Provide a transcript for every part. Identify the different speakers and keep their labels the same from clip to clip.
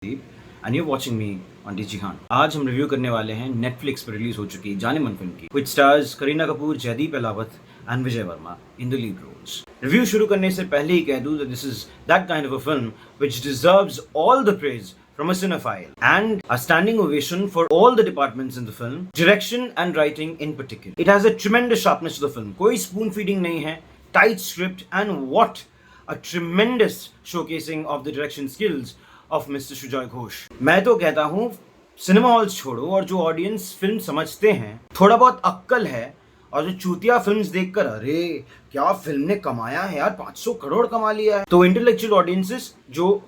Speaker 1: And you watching me on DG Khan. आज हम review करने वाले हैं नेटफ्लिक्स पर रिलीज हो चुकी जाने मन फिल्म की, which stars Kareena Kapoor, Jaideep Ahlawat and Vijay Varma in the lead roles. Review शुरू करने से पहले ही कह दूं that this is that kind of a film which deserves all the praise from a cinephile and a standing ovation for all the departments in the film, direction and writing in particular. It has a tremendous sharpness to the film. कोई spoon feeding नहीं है, tight script and what a tremendous showcasing of the direction skills of Mr. Sujoy Ghosh. मैं तो कहता हूँ cinema halls छोड़ो और जो ऑडियंस फिल्म समझते हैं, थोड़ा बहुत अक्कल है और जो चूतिया फिल्म्स देखकर अरे क्या फिल्म ने कमाया है यार, 500 करोड़ कमा लिया है, तो इंटेलेक्चुअल ऑडियंसेस जो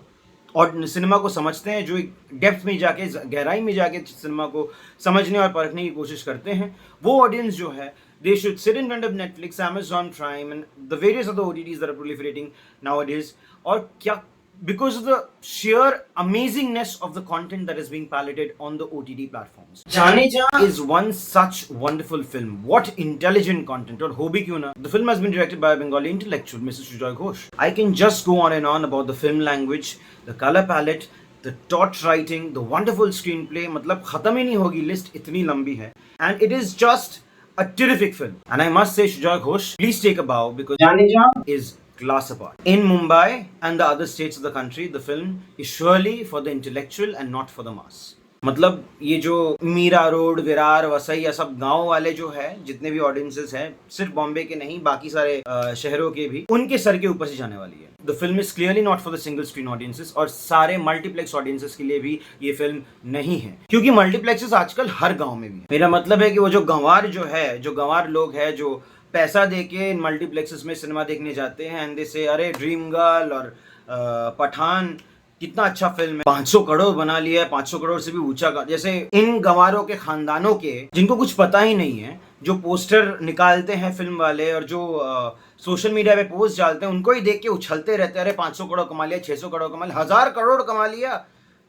Speaker 1: और सिनेमा को समझते हैं, जो एक डेप्थ में जाके गहराई में जाके सिनेमा को समझने और परखने की कोशिश करते हैं, वो ऑडियंस जो है they should sit in front of Netflix, Amazon Prime and the various other OTTs that are proliferating nowadays, और क्या because of the sheer amazingness of the content that is being piloted on the OTT platforms. जाने जा is one such wonderful film. What intelligent content, और हो भी क्यों ना. The film has been directed by a Bengali intellectual, Mr. Sujoy Ghosh. I can just go on and on about the film language, the color palette, the taut writing, the wonderful screenplay. मतलब खत्म ही नहीं होगी list, इतनी लंबी है. And it is just a terrific film. And I must say, Sujoy Ghosh, please take a bow because जाने जा is class apart. In Mumbai and the other states of the country, the film is surely for the intellectual and not for the mass. मतलब ये जो Meera road, Virar, Vasai, या सब गांव वाले जो है, जितने भी ऑडियंसेस हैं, सिर्फ बॉम्बे के नहीं बाकी सारे शहरों के भी, उनके सर के ऊपर से जाने वाली है. The film is clearly not for the single screen audiences, और सारे मल्टीप्लेक्स ऑडियंसेस के लिए भी ये फिल्म नहीं है, क्योंकि मल्टीप्लेक्सेस आजकल हर गाँव में भी है. मेरा मतलब है कि वो जो गंवार जो है, जो गंवार लोग है जो पैसा देके इन मल्टीप्लेक्सेस में सिनेमा देखने जाते हैं एंड दे से अरे ड्रीम गर्ल और पठान कितना अच्छा फिल्म है, 500 करोड़ बना लिया है, 500 करोड़ से भी ऊंचा का. जैसे इन गंवारों के खानदानों के जिनको कुछ पता ही नहीं है, जो पोस्टर निकालते हैं फिल्म वाले और जो सोशल मीडिया पे पोस्ट डालते हैं, उनको ही देख के उछलते रहते हैं, अरे 500 करोड़ कमा लिया, 600 करोड़ कमा लिया, 1000 करोड़ कमा लिया,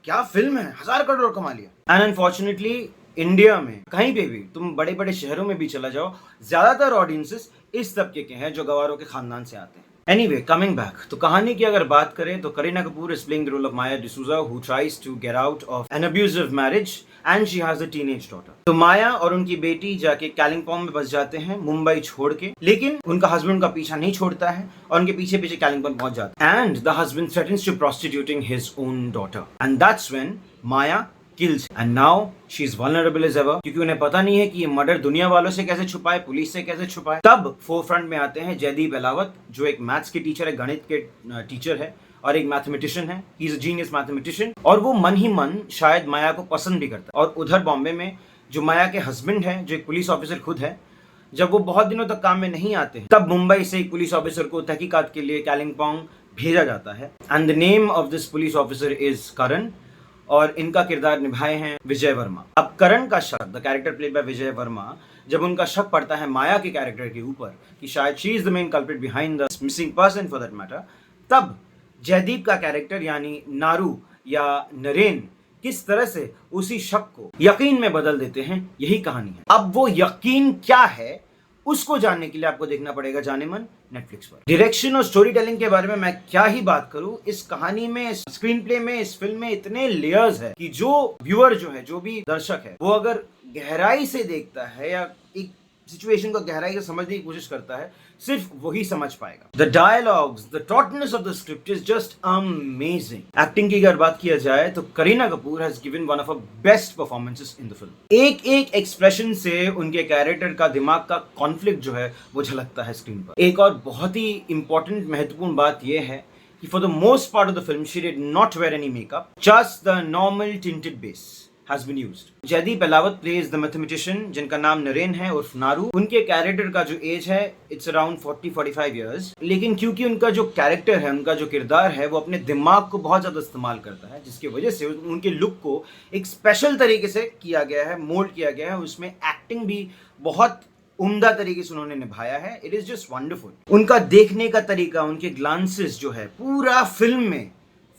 Speaker 1: क्या फिल्म है, 1000 करोड़ कमा लिया. एंड अनफॉर्चुनेटली इंडिया में कहीं पे भी, तुम बड़े बड़े शहरों में भी चला जाओ, ज्यादातर ऑडियंसेस इस तबके के हैं जो गवारों के खानदान से आते हैं. एनीवे, कमिंग बैक, तो कहानी की अगर बात करें तो Kareena Kapoor is playing the role of Maya D'Souza, who tries to get out of an abusive marriage and she has a teenage daughter. तो माया और उनकी बेटी जाके कालिम्पोंग में बस जाते हैं मुंबई छोड़ के, लेकिन उनका हस्बैंड उनका पीछा नहीं छोड़ता है और उनके पीछे पीछे कालिम्पोंग पहुंच जाता है. And the husband threatens to prostituting his own daughter and that's when Maya kills and now she is vulnerable as ever, क्योंकि उन्हें पता नहीं है कि ये मर्डर दुनिया वालों से कैसे छुपाए, पुलिस से कैसे छुपाए. तब फोरफ्रंट में आते हैं जयदीप अहलावत, जो एक मैथ्स के टीचर है, गणित के टीचर है और एक मैथमेटिशियन है. He is a genius mathematician और वो मन ही मन शायद माया को पसंद भी करता है. और उधर बॉम्बे में जो माया के हस्बैंड है, जो एक पुलिस ऑफिसर खुद है, जब वो बहुत दिनों तक काम में नहीं आते हैं, तब मुंबई से एक पुलिस ऑफिसर को तहकीकात के लिए कालिम्पोंग भेजा जाता है. And the name of this police officer is Karan और इनका किरदार निभाए हैं विजय वर्मा. अब करण का शक, द कैरेक्टर प्लेड बाय विजय वर्मा, जब उनका शक पड़ता है माया के कैरेक्टर के ऊपर कि शायद she is the main culprit behind the missing person for that matter, तब जयदीप का कैरेक्टर यानी नारू या नरेन किस तरह से उसी शक को यकीन में बदल देते हैं, यही कहानी है. अब वो यकीन क्या है उसको जानने के लिए आपको देखना पड़ेगा जाने मन नेटफ्लिक्स पर. डायरेक्शन और स्टोरी टेलिंग के बारे में मैं क्या ही बात करूं. इस कहानी में, इस स्क्रीन प्ले में, इस फिल्म में इतने लेयर्स है कि जो व्यूअर जो है, जो भी दर्शक है, वो अगर गहराई से देखता है या एक सिचुएशन को गहराई से समझने की कोशिश करता है, सिर्फ वही समझ पाएगा. The dialogues, the tautness of the script is just amazing. Acting की अगर बात किया जाए तो Kareena Kapoor has given one of her best performances in the film. एक एक एक्सप्रेशन से उनके कैरेक्टर का, दिमाग का कॉन्फ्लिक्ट जो है वो झलकता है स्क्रीन पर. एक और बहुत ही इंपॉर्टेंट, महत्वपूर्ण बात यह है कि for the most part of the film she did not wear any makeup, just the normal tinted base has been used. Jaideep Ahlawat plays the mathematician जिनका नाम नरेन है उर्फ नारू. उनके कैरेक्टर का जो एज है it's around 40-45 years, लेकिन क्योंकि उनका जो कैरेक्टर है, उनका जो किरदार है, वो अपने दिमाग को बहुत ज्यादा इस्तेमाल करता है, जिसकी वजह से उनके लुक को एक स्पेशल तरीके से किया गया है, मोल्ड किया गया है. उसमें एक्टिंग भी बहुत उम्दा तरीके से उन्होंने निभाया है. It is just wonderful. उनका देखने का तरीका, उनके ग्लांसेस जो है पूरा फिल्म में,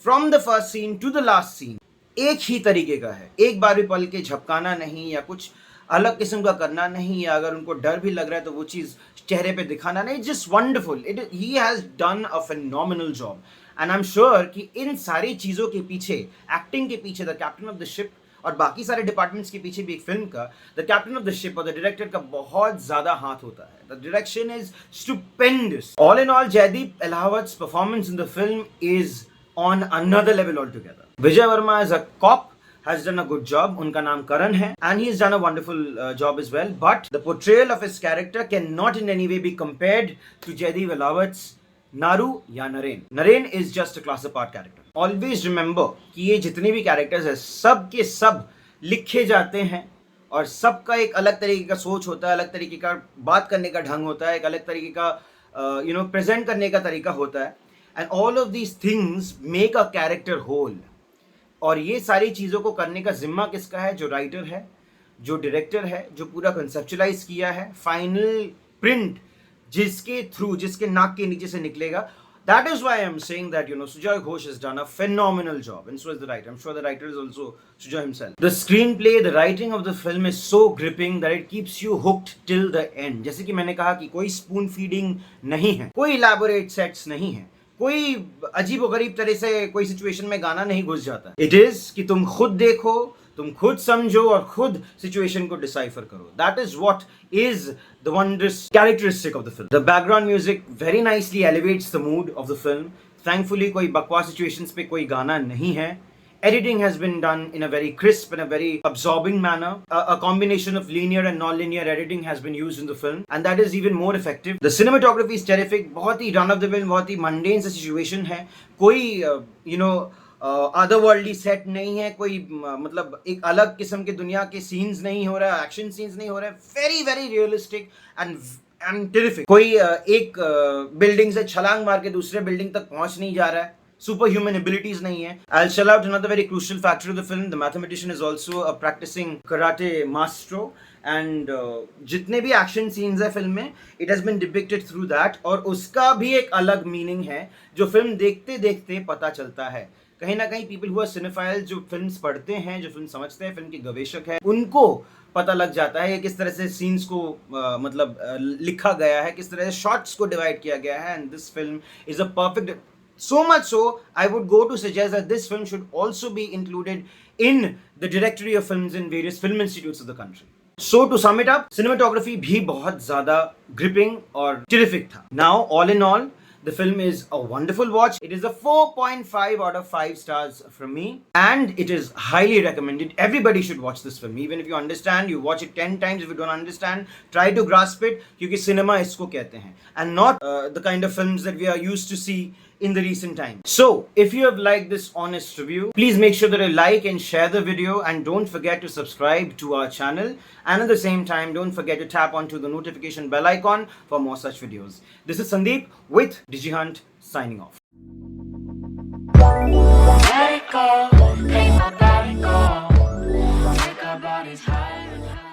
Speaker 1: from the first scene to the last scene, एक ही तरीके का है. एक बार भी पल के झपकाना नहीं या कुछ अलग किस्म का करना नहीं, या अगर उनको डर भी लग रहा है तो वो चीज चेहरे पे दिखाना नहीं. Just wonderful. He has done a phenomenal job and I am sure कि इन सारी चीज़ों के पीछे, एक्टिंग के पीछे, the captain of the ship और बाकी सारे डिपार्टमेंट्स के पीछे भी एक फिल्म का, the captain of the ship और द डायरेक्टर का बहुत ज़्यादा हाथ होता है. The direction is stupendous. All in all, Jaideep अलाहावत's performance in the film is on another level altogether. Vijay Verma as a cop has done a good job. उनका नाम करण है and he's done a wonderful job as well. But the portrayal of his character cannot in any way be compared to Jaideep Ahlawat's नारू या Naren. Naren is just a class apart character. Always remember कि ये जितने भी characters हैं सब के सब लिखे जाते हैं और सबका एक अलग तरीके का सोच होता है, अलग तरीके का बात करने का ढंग होता है, एक अलग तरीके का प्रेजेंट करने का तरीका होता है. And all of these things make a character whole. और ये सारी चीज़ों को करने का जिम्मा किसका है? जो राइटर है, जो डायरेक्टर है, जो पूरा कंसेप्चुलाइज किया है. फाइनल प्रिंट जिसके थ्रू, जिसके नाक के नीचे से निकलेगा. That is why I'm saying that, Sujoy Ghosh has done a phenomenal job, and so is the writer. I'm sure the writer is also Sujoy himself. The screenplay, the writing of the film is so gripping that it keeps you hooked till the end. जैसे कि मैंने कहा कि कोई spoon feeding नहीं है, कोई elaborate sets नहीं है, कोई अजीब-ओ-गरीब तरह से कोई सिचुएशन में गाना नहीं घुस जाता. It is कि तुम खुद देखो, तुम खुद समझो और खुद सिचुएशन को डिसाइफर करो. That is what is the wondrous characteristic of the film. The background music very nicely elevates the mood off the film. Thankfully कोई बकवास सिचुएशंस पे कोई गाना नहीं है. Editing has been done in a very crisp and a very absorbing manner. A combination of linear and non-linear editing has been used in the film, and that is even more effective. The cinematography is terrific. बहुत ही run of the mill, बहुत ही mundane सा situation है. कोई other worldly set नहीं है, कोई मतलब एक अलग किस्म के दुनिया के सीन्स नहीं हो रहा है, एक्शन सीन्स नहीं हो रहा है. Very very realistic and terrific. कोई एक बिल्डिंग से छलांग मार के दूसरे बिल्डिंग तक पहुंच नहीं जा रहा है. सुपर ह्यूमन एबिलिटीज नहीं है. I'll shell out another very crucial factor of the film. The mathematician is also a practicing karate maestro. And जितने भी एक्शन सीन्स है फिल्म में, it has been depicted through that. और उसका भी एक अलग मीनिंग है जो फिल्म देखते देखते पता चलता है. कहीं ना कहीं पीपल हु आर सिनेफाइल, जो फिल्म्स पढ़ते हैं, जो फिल्म समझते हैं, फिल्म के गवेषक हैं, उनको पता लग जाता है किस तरह से सीन्स को लिखा गया है, किस तरह से शॉट्स को डिवाइड किया गया है. And this film is a perfect. So much so, I would go to suggest that this film should also be included in the directory of films in various film institutes of the country. So to sum it up, cinematography भी बहुत ज़्यादा gripping और terrific था. Now, all in all, the film is a wonderful watch. It is a 4.5 out of 5 stars from me, and it is highly recommended. Everybody should watch this film. Even if you understand, you watch it 10 times. If you don't understand, try to grasp it, क्योंकि cinema इसको कहते हैं, and not the kind of films that we are used to see in the recent time. So, if you have liked this honest review, please make sure that you like and share the video, and don't forget to subscribe to our channel, and at the same time, don't forget to tap onto the notification bell icon for more such videos. This is Sandeep with DigiHunt signing off.